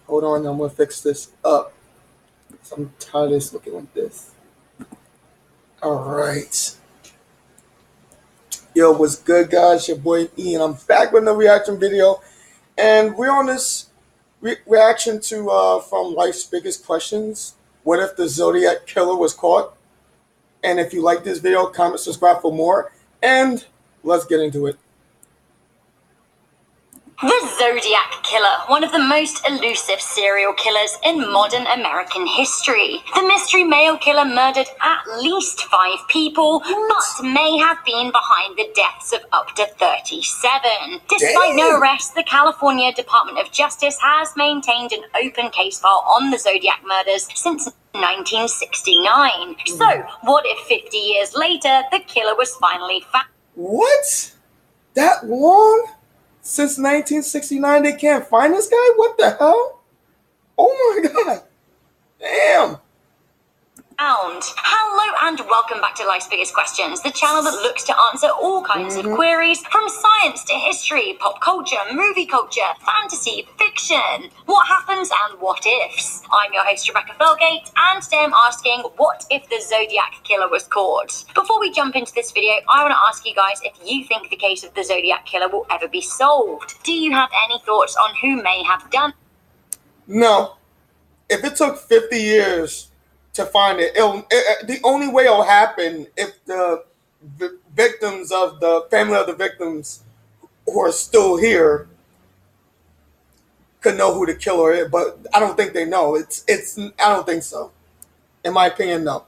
Hold on, I'm gonna fix this up. I'm tired of this looking like this. Alright. Yo, what's good, guys? Your boy Ian. I'm back with another reaction video. And we're on this reaction to from Life's Biggest Questions. What if the Zodiac Killer was caught? And if you like this video, comment, subscribe for more. And let's get into it. The Zodiac Killer, one of the most elusive serial killers in modern American history. The mystery male killer murdered at least 5 people, but may have been behind the deaths of up to 37. Despite no arrests, the California Department of Justice has maintained an open case file on the Zodiac murders since 1969. So, what if 50 years later, the killer was finally found? What? That long? Since 1969, they can't find this guy? What the hell? Oh my God. Damn. Hello and welcome back to Life's Biggest Questions, the channel that looks to answer all kinds of queries from science to history, pop culture, movie culture, fantasy, fiction, what happens and what ifs. I'm your host Rebecca Felgate, and today I'm asking, what if the Zodiac Killer was caught? Before we jump into this video, I want to ask you guys if you think the case of the Zodiac Killer will ever be solved. Do you have any thoughts on who may have done? No. If it took 50 years to find it, the only way it'll happen if the victims of the family of the victims who are still here could know who the killer is, but I don't think they know. I don't think so. In my opinion, no.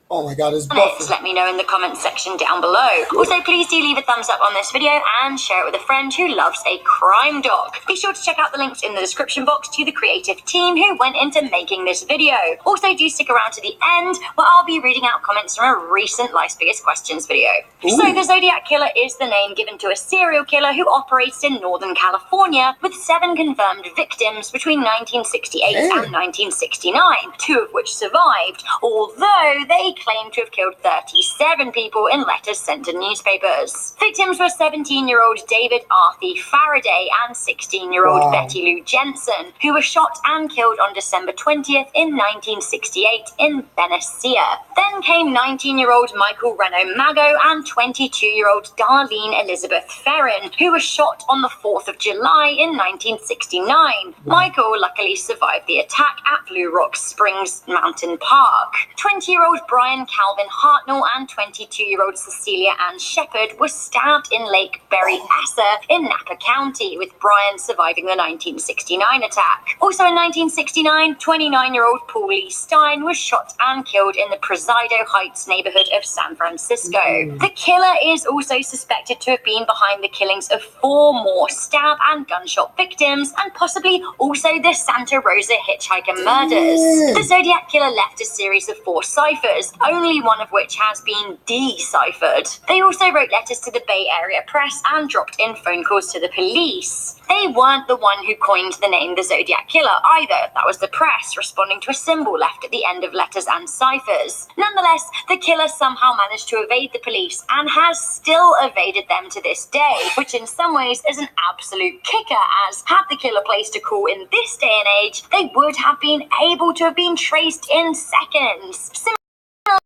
Oh my God, it's buffering. Let me know in the comments section down below. Also, please do leave a thumbs up on this video and share it with a friend who loves a crime doc. Be sure to check out the links in the description box to the creative team who went into making this video. Also, do stick around to the end where I'll be reading out comments from a recent Life's Biggest Questions video. So, the Zodiac Killer is the name given to a serial killer who operates in Northern California with 7 confirmed victims between 1968 and 1969, 2 of which survived, although they claimed to have killed 37 people in letters sent to newspapers. Victims were 17-year-old David Arthur Faraday and 16-year-old Betty Lou Jensen, who were shot and killed on December 20th in 1968 in Benicia. Then came 19-year-old Michael Reno Mago and 22-year-old Darlene Elizabeth Ferrin, who were shot on the 4th of July in 1969. Michael luckily survived the attack at Blue Rock Springs Mountain Park. 20-year-old Brian Calvin Hartnell and 22-year-old Cecilia Ann Shepard were stabbed in Lake Berryessa in Napa County, with Brian surviving the 1969 attack. Also in 1969, 29-year-old Paul Lee Stein was shot and killed in the Presidio Heights neighborhood of San Francisco. The killer is also suspected to have been behind the killings of 4 more stab and gunshot victims, and possibly also the Santa Rosa hitchhiker murders. The Zodiac Killer left a series of 4 ciphers, only one of which has been deciphered. They also wrote letters to the Bay Area press and dropped in phone calls to the police. They weren't the one who coined the name the Zodiac Killer either. That was the press responding to a symbol left at the end of letters and ciphers. Nonetheless, the killer somehow managed to evade the police and has still evaded them to this day, which in some ways is an absolute kicker, as had the killer placed a call in this day and age, they would have been able to have been traced in seconds.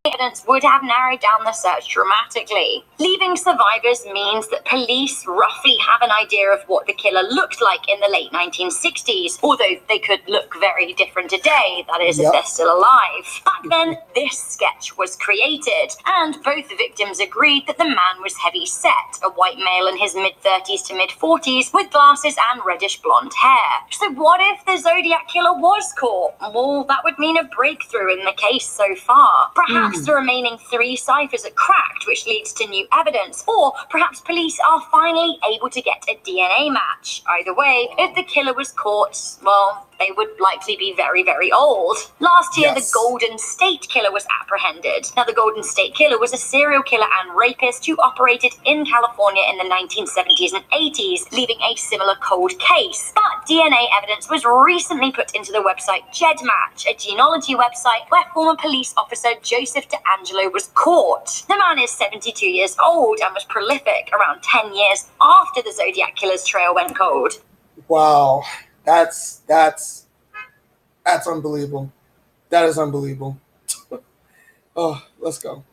Evidence would have narrowed down the search dramatically. Leaving survivors means that police roughly have an idea of what the killer looked like in the late 1960s, although they could look very different today, that is, if they're still alive. Back then, this sketch was created, and both the victims agreed that the man was heavy-set, a white male in his mid-30s to mid-40s with glasses and reddish blonde hair. So what if the Zodiac Killer was caught? Well, that would mean a breakthrough in the case so far. Perhaps the remaining 3 ciphers are cracked, which leads to new evidence, or perhaps police are finally able to get a DNA match. Either way, if the killer was caught, well, they would likely be very, very old. Last year, the Golden State Killer was apprehended. Now, the Golden State Killer was a serial killer and rapist who operated in California in the 1970s and 80s, leaving a similar cold case. But DNA evidence was recently put into the website GEDmatch, a genealogy website where former police officer Joseph DeAngelo was caught. The man is 72 years old and was prolific around 10 years after the Zodiac Killer's trail went cold. Wow, that's unbelievable. That is unbelievable. Oh, let's go.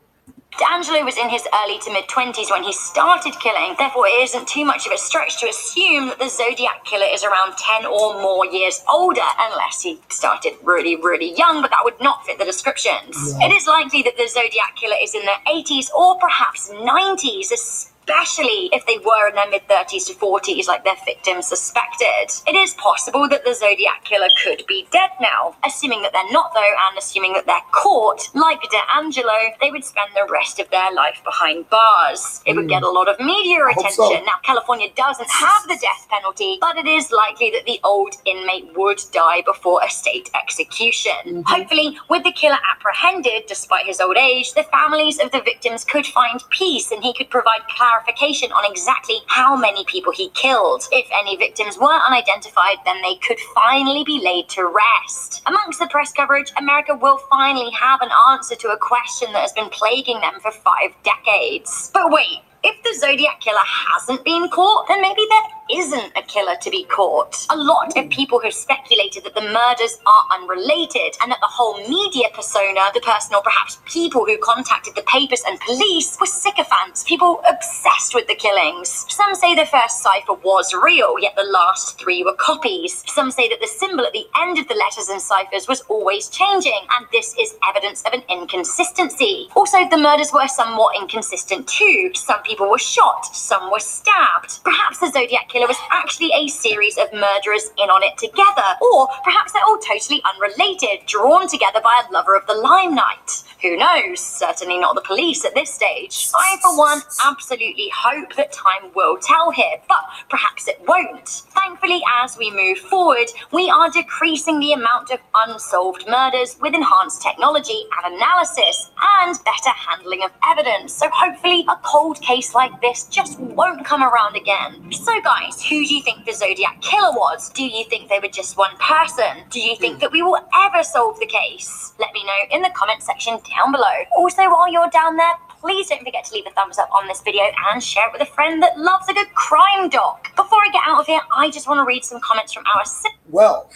D'Angelo was in his early to mid-20s when he started killing, therefore it isn't too much of a stretch to assume that the Zodiac killer is around 10 or more years older, unless he started really, really young, but that would not fit the descriptions. No. It is likely that the Zodiac killer is in their 80s or perhaps 90s, especially if they were in their mid-30s to 40s like their victims suspected. It is possible that the Zodiac killer could be dead now. Assuming that they're not though, and assuming that they're caught, like D'Angelo, they would spend the rest of their life behind bars. It would get a lot of media attention. So. Now, California doesn't have the death penalty, but it is likely that the old inmate would die before a state execution. Hopefully, with the killer apprehended, despite his old age, the families of the victims could find peace and he could provide clarification on exactly how many people he killed. If any victims were unidentified, then they could finally be laid to rest. Amongst the press coverage, America will finally have an answer to a question that has been plaguing them for 5 decades. But wait, if the Zodiac killer hasn't been caught, then maybe there isn't a killer to be caught. A lot of people have speculated that the murders are unrelated and that the whole media persona, the person or perhaps people who contacted the papers and police, were sycophants, people obsessed with the killings. Some say the first cipher was real, yet the last 3 were copies. Some say that the symbol at the end of the letters and ciphers was always changing, and this is evidence of an inconsistency. Also, the murders were somewhat inconsistent too. Some people were shot, some were stabbed. Perhaps the Zodiac killer was actually a series of murderers in on it together, or perhaps they're all totally unrelated, drawn together by a lover of the limelight. Who knows? Certainly not the police at this stage. I, for one, absolutely hope that time will tell here, but perhaps it won't. Thankfully, as we move forward, we are decreasing the amount of unsolved murders with enhanced technology and analysis and better handling of evidence, so hopefully a cold case like this just won't come around again. So guys, who do you think the Zodiac killer was? Do you think they were just one person? Do you think that we will ever solve the case? Let me know in the comment section down below. Also, while you're down there, please don't forget to leave a thumbs up on this video and share it with a friend that loves a good crime doc. Before I get out of here, I just want to read some comments from our... Well,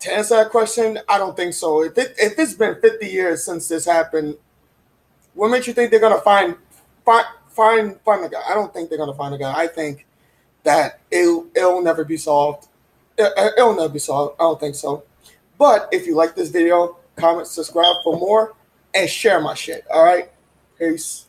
to answer that question, I don't think so. If it's been 50 years since this happened, what makes you think they're gonna find the guy? I don't think they're gonna find the guy. I think that it'll never be solved. It'll never be solved. I don't think so. But if you like this video, comment, subscribe for more, and share my shit. All right, peace.